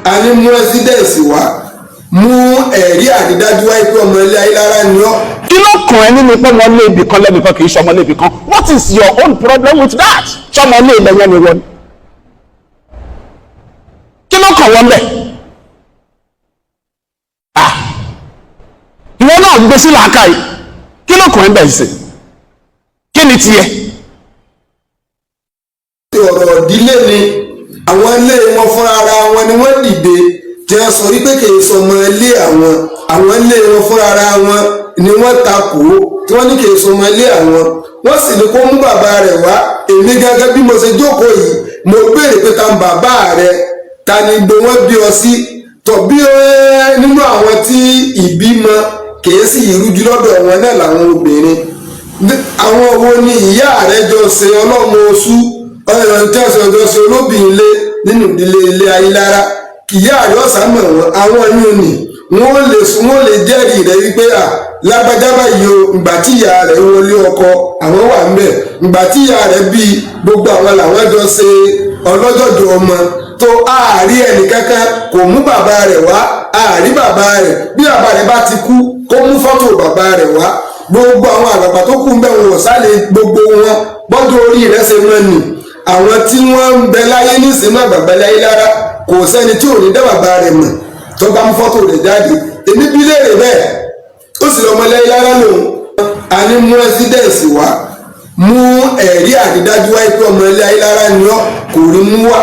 a ní mú ẹ́sídẹ̀ǹsì wá mú ẹ̀rí àrídájú wáyé pé ọmọ ilé ayélujára ni ọ́. kí ló kàn ẹ́ nínú pé wọ́n lé ibì kan lẹ́nìkan kì í ṣọmọ lé ibì kan? what is your own problem with that? ṣọmọ lé ilẹ̀ yẹn ni wọ́n. kí ló kàn wọ́n bẹ̀? ìwọ náà gbé sí làákàyè, kí ló kàn ẹ́ bẹ̀ sí? kí ni tiẹ̀? ọ̀rọ̀ ìdílé ni àwọn ilé wọn fúnra ara wọn ni wọ́n dìde tí wọ́n sọ wípé kì í sọmọ ilé àwọn ilé wọn fúnra ara wọn ni wọ́n takò tí wọ́n ní kì í sọmọ ilé àwọn, wọ́n sì ní kó mú bàbá rẹ̀ wá. èmi gẹ́gẹ́ bí mo ṣe jókòó yìí mo béèrè pé ta ń bàbá rẹ̀, ta ni gbé wọ́n bí ọ sí, tọ̀bí nínú àwọn tí ìbímọ kì í sì rújú lọ́dọ̀ wọn náà làwọn obìnrin. àwọn wo ni ìyá rẹ̀ jọ ṣe ọlọ́mọ oṣù tẹ́sán ọjọ́ ṣe olóbìnrin lé nínú ìdílé ilé ayélujára, ìyá rẹ̀ ọ̀sán mọ̀ wọn àwọn ẹni òní wọ́n lè jẹ́rìí rẹ̀ wípé lágbájá báyìí o, ìgbà tí ìyá rẹ̀ wọlé ọkọ àwọn wà ń bẹ̀, ìgbà tí ìyá rẹ̀ bí gbogbo àwọn làwọn jọ ṣe ọlọ́jọ́jọ́ ọmọ tó àárí ẹnì kankan kò mú bàbá rẹ̀ wá, àárí bàbá rẹ̀, bí bàbá rẹ̀ bá ti kú kó mú fọ́tò bàbá rẹ̀ wá. gbogbo àwọn àgbàgbà tó kù ń bẹ̀ wọn sálẹ̀ gbogbo wọn bọ́dọ̀ orí rẹ̀ ṣe mọ́ ni. àwọn tí wọ́n ń bẹ láyé ní ìsinmi àgbàgbà láyé lára kò sẹ́ni tí ò ní dá bàbá rẹ̀ mọ̀ tó bá mú fọ́tò rẹ̀ jáde. èmi bí léèrè bẹ́ẹ̀ ó sì lọ́mọ láyé lára lòun. a ní mú ẹ́sídẹ̀ǹsì wá mú ẹ̀rí àrídájú wáyé pé ọmọ ilé ayé lára ni ọ́, kò rí mú wá.